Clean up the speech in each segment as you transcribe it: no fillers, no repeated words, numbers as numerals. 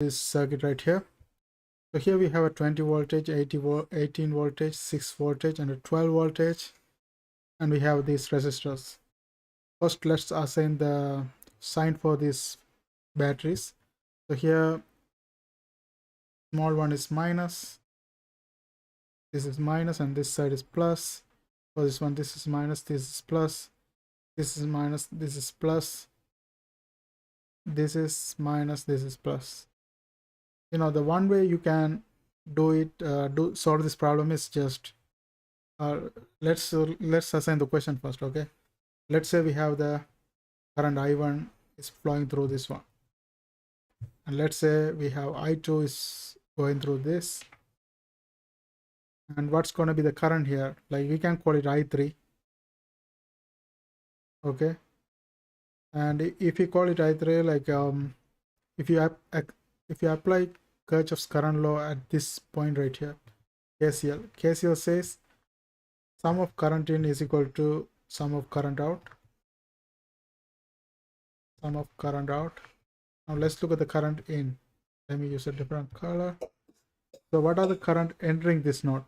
this circuit right here. So here we have a 20 voltage, 18 voltage, 6 voltage, and a 12 voltage, and we have these resistors. First, let's assign the sign for these batteries. So here, small one is minus, this is minus, and this side is plus. For this one, this is minus, this is plus, this is minus, this is plus, this is minus, this is plus. You know, the one way you can do it, solve this problem is just let's assign the question first. Okay, let's say we have the current I1 is flowing through this one, and let's say we have I2 is going through this, and what's going to be the current here? Like, we can call it I3. Okay, and if you call it I3, like if you apply Kirchhoff's current law at this point right here, KCl says sum of current in is equal to sum of current out. Sum of current out. Now let's look at the current in. Let me use a different color. So what are the current entering this node?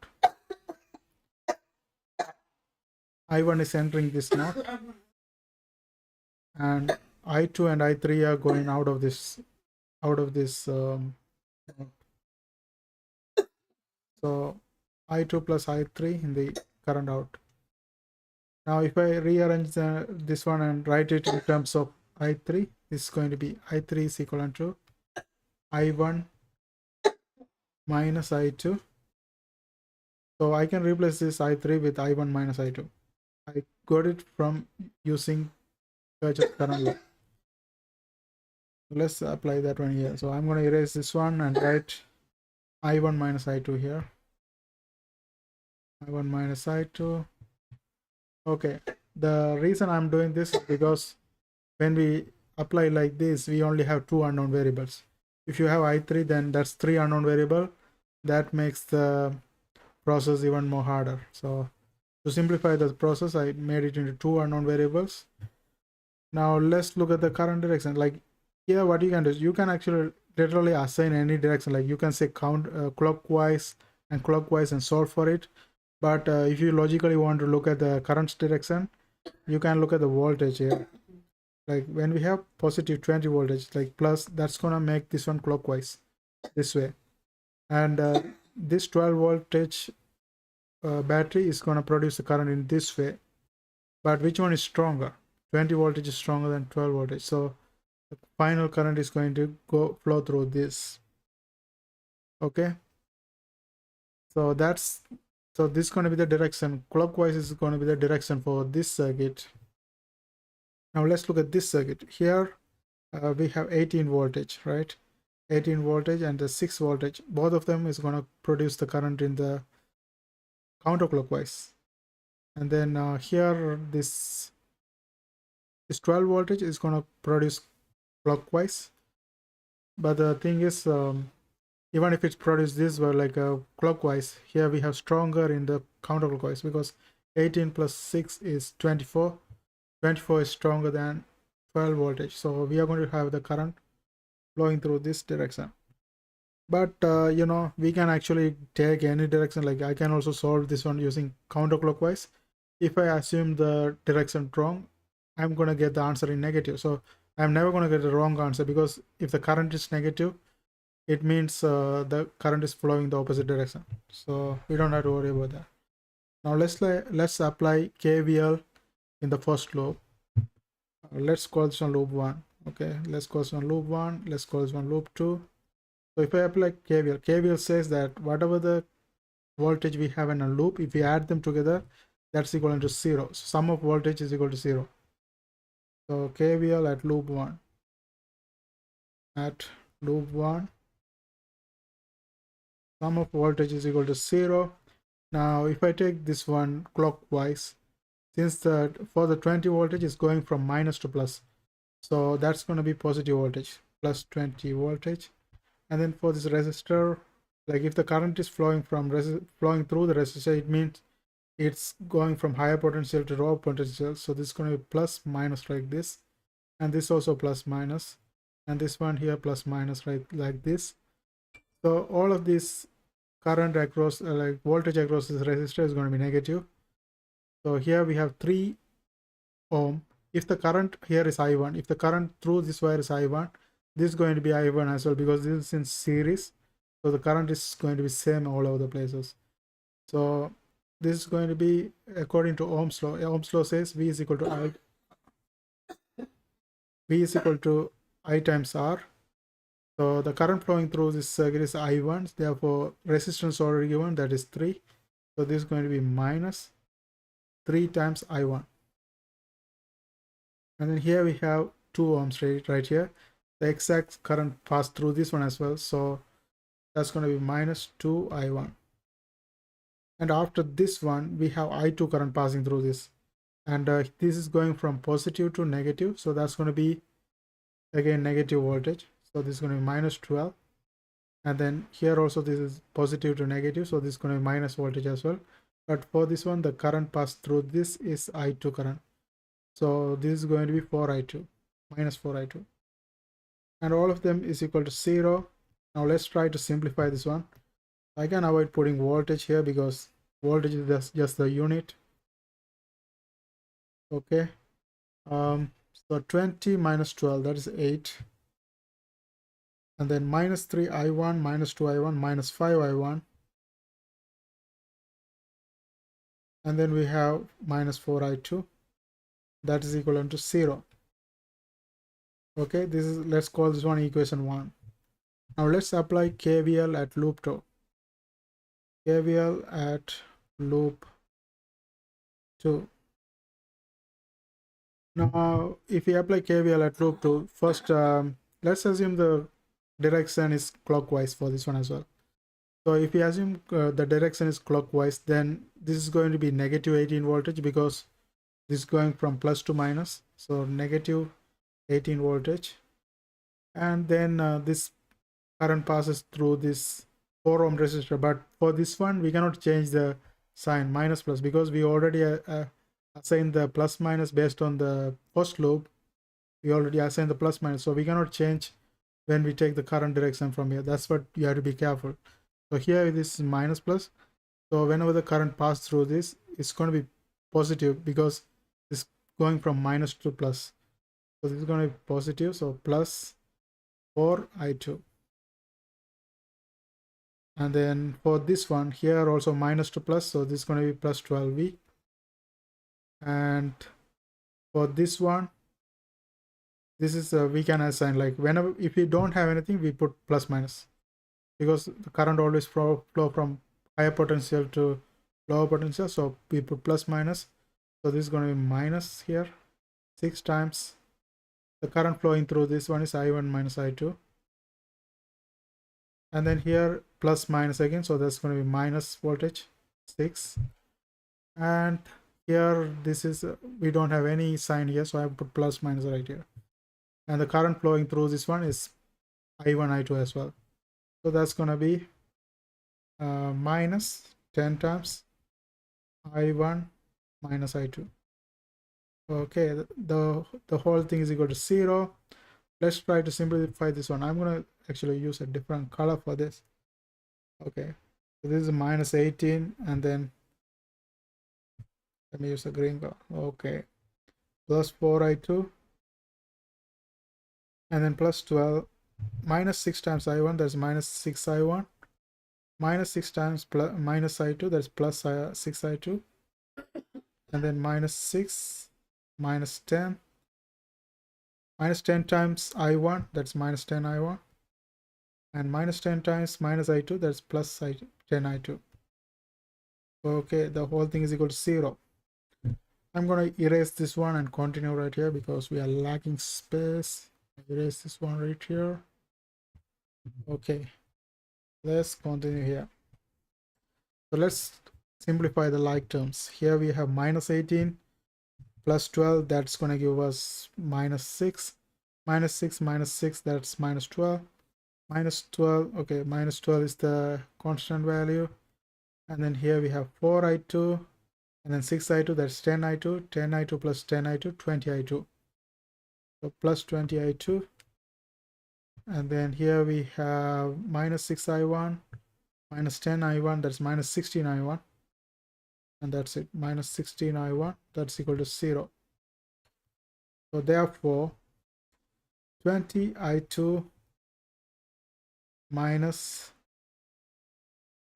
I1 is entering this node, and I2 and I3 are going out of this node. So I2 plus I3 in the current out. Now if I rearrange this one and write it in terms of I3, this is going to be I3 is equal to I1 minus I2. So I can replace this I3 with I1 minus I2. I got it from using Kirchhoff's current law. Let's apply that one here. So I'm going to erase this one and write I1 minus I2 here. I1 minus I2. Okay, the reason I'm doing this is because when we apply like this, we only have two unknown variables. If you have I3, then that's three unknown variable. That makes the process even more harder. So to simplify the process, I made it into two unknown variables. Now let's look at the current direction. Like here, what you can do is you can actually literally assign any direction. Like you can say clockwise and solve for it. But if you logically want to look at the current direction, you can look at the voltage here. Like when we have positive 20 voltage, like plus, that's gonna make this one clockwise this way, and this 12 voltage battery is gonna produce the current in this way. But which one is stronger? 20 voltage is stronger than 12 voltage, so the final current is going to flow through this. Okay, so this is going to be the direction. Clockwise is going to be the direction for this circuit. Now let's look at this circuit. Here we have 18 voltage, right? 18 voltage and the 6 voltage. Both of them is going to produce the current in the counterclockwise. And then here this 12 voltage is going to produce clockwise. But the thing is, even if it's produced this way, like clockwise, here we have stronger in the counterclockwise, because 18 plus 6 is 24. 24 is stronger than 12 voltage, so we are going to have the current flowing through this direction. But you know, we can actually take any direction. Like I can also solve this one using counterclockwise. If I assume the direction wrong, I'm going to get the answer in negative. So I'm never going to get the wrong answer, because if the current is negative, it means the current is flowing the opposite direction. So we don't have to worry about that. Now let's apply KVL in the first loop. Let's call this one loop 1. Okay, let's call this one loop 1. Let's call this one loop 2. So if I apply KVL says that whatever the voltage we have in a loop, if we add them together, that's equal to 0. So sum of voltage is equal to 0. So KVL at loop 1. At loop 1, sum of voltage is equal to 0. Now if I take this one clockwise, since for the 20 voltage is going from minus to plus, so that's going to be positive voltage, plus 20 voltage. And then for this resistor, like if the current is flowing through the resistor, it means it's going from higher potential to lower potential. So this is going to be plus minus like this, and this also plus minus, and this one here plus minus, right, like this. So all of these current across like voltage across this resistor is going to be negative. So here we have 3 ohm. If the current here is I1, if the current through this wire is I1, this is going to be I1 as well, because this is in series. So the current is going to be same all over the places. So this is going to be according to Ohm's law. Ohm's law says V is equal to I times R. So the current flowing through this circuit is I1. Therefore, resistance already given, that is 3. So this is going to be minus 3 times I1. And then here we have 2 ohms right here. The exact current passed through this one as well. So that's going to be minus 2 I1. And after this one, we have I2 current passing through this. And this is going from positive to negative. So that's going to be again negative voltage. So this is going to be minus 12. And then here also this is positive to negative. So this is going to be minus voltage as well. But for this one, the current passed through this is I2 current. So this is going to be 4I2, minus 4I2. And all of them is equal to 0. Now let's try to simplify this one. I can avoid putting voltage here because voltage is just the unit. Okay. So 20 minus 12, that is 8. And then minus 3I1, minus 2I1, minus 5I1. And then we have minus 4I2. That is equivalent to 0. Okay, this is, let's call this one equation 1. Now let's apply KVL at loop 2. KVL at loop 2. Now, if we apply KVL at loop 2, first let's assume the direction is clockwise for this one as well. So if we assume the direction is clockwise, then this is going to be negative 18 voltage because this is going from plus to minus. So negative 18 voltage. And then this current passes through this 4 ohm resistor. But for this one, we cannot change the sign minus plus because we already assigned the plus minus based on the first loop. We already assigned the plus minus. So we cannot change when we take the current direction from here. That's what you have to be careful. So here this is minus plus. So whenever the current passes through this, it's going to be positive because it's going from minus to plus. So this is going to be positive. So plus 4I2. And then for this one here also minus to plus. So this is going to be plus 12V. And for this one, this is we can assign like whenever, if we don't have anything, we put plus minus because the current always flow from higher potential to lower potential. So we put plus minus. So this is going to be minus here 6 times the current flowing through this one is I1 minus I2. And then here plus minus again. So that's going to be minus voltage 6. And here this is we don't have any sign here, so I put plus minus right here. And the current flowing through this one is I1 I2 as well. So that's going to be minus 10 times I1 minus I2. Okay, the whole thing is equal to 0. Let's try to simplify this one. I'm going to actually use a different color for this. Okay, so this is minus 18, and then let me use a green color. Okay, plus 4I2, and then plus 12, minus 6 times I1, that's minus 6I1, minus 6 times plus minus I2, that's plus 6I2, and then minus 6, minus 10, minus 10 times I1, that's minus 10 I1, and minus 10 times minus I2, that's plus 10 I2. Okay, the whole thing is equal to 0. I'm going to erase this one and continue right here because we are lacking space. Erase this one right here. Okay, let's continue here. So let's simplify the like terms. Here we have minus 18 plus 12, that's going to give us minus 6. Minus 6 minus 6, that's minus 12. Minus 12, okay, minus 12 is the constant value. And then here we have 4I2. And then 6I2, that's 10I2, 10I2 plus 10I2, 20I2. So plus 20I2. And then here we have minus 6i1, minus 10i1, that's minus 16i1. And that's it, minus 16i1, that's equal to 0. So therefore, 20i2 minus,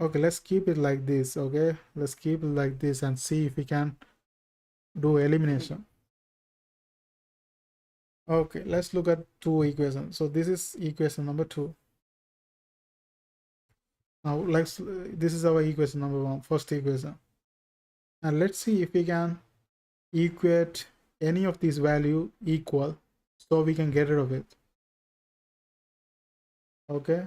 okay, let's keep it like this. Okay, let's keep it like this and see if we can do elimination. Okay, let's look at two equations. So this is equation number 2. Now this is our equation number 1, first equation. And let's see if we can equate any of these value equal so we can get rid of it. Okay,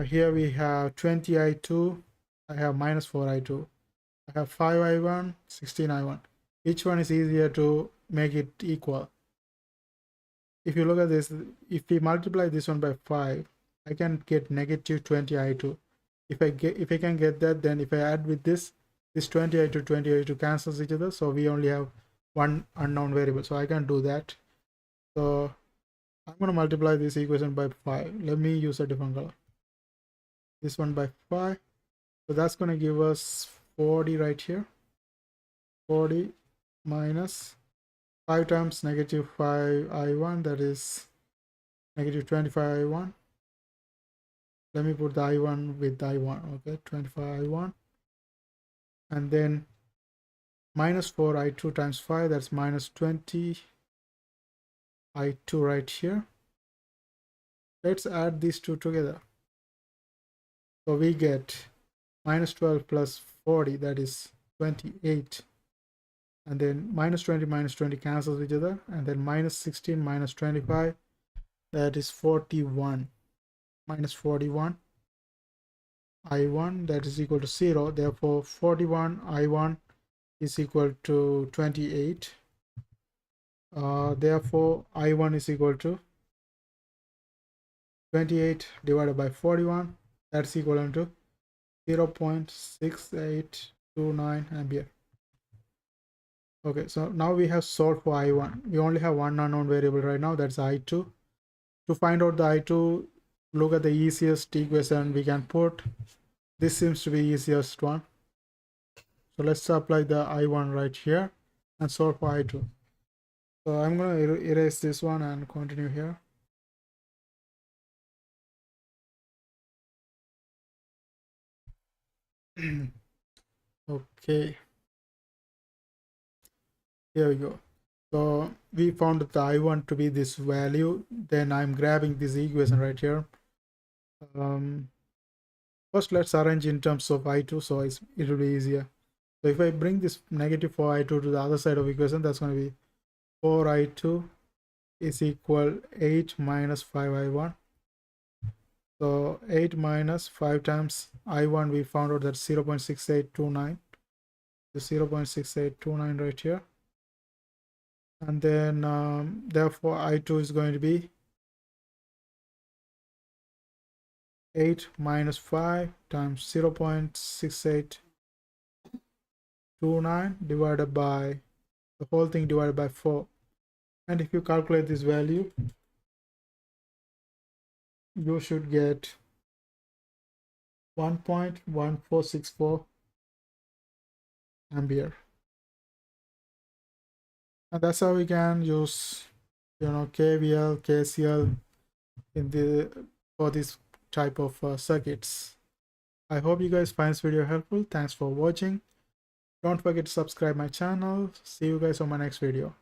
here we have 20i2, I have minus 4i2, I have 5i1, 16i1. Which one is easier to make it equal? If you look at this, if we multiply this one by 5, I can get negative 20i2. If I can get that, then if I add with this 20i2 cancels each other, so we only have one unknown variable, so I can do that. So I'm going to multiply this equation by 5. Let me use a different color. This one by 5, so that's going to give us 40 right here. 40 minus 5 times negative 5i1, that is negative 25i1. Let me put the i1 with the i1. Okay, 25i1, and then minus 4i2 times 5, that's minus 20i2 right here. Let's add these two together. So we get minus 12 plus 40, that is 28. And then minus 20 cancels each other. And then minus 16 minus 25, that is 41. Minus 41 i1, that is equal to 0. Therefore 41 i1 is equal to 28. Therefore i1 is equal to 28 divided by 41, that's equivalent to 0.6829 ampere. Okay, so now we have solved for i1. We only have one unknown variable right now, that's i2. To find out the i2, look at the easiest equation we can put. This seems to be easiest one. So let's apply the i1 right here and solve for i2. So I'm going to erase this one and continue here. Okay, here we go. So we found that the i1 to be this value. Then I'm grabbing this equation right here. First let's arrange in terms of i2, so it will be easier. So if I bring this negative 4i2 to the other side of equation, that's going to be 4i2 is equal 8 minus 5i1. So 8 minus 5 times i1, we found out that 0.6829. The 0.6829 right here. And then therefore i2 is going to be 8 minus 5 times 0.6829 divided by the whole thing divided by 4. And if you calculate this value, you should get 1.1464 ampere. And that's how we can use, KVL, KCl for this type of circuits. I hope you guys find this video helpful. Thanks for watching. Don't forget to subscribe my channel. See you guys on my next video.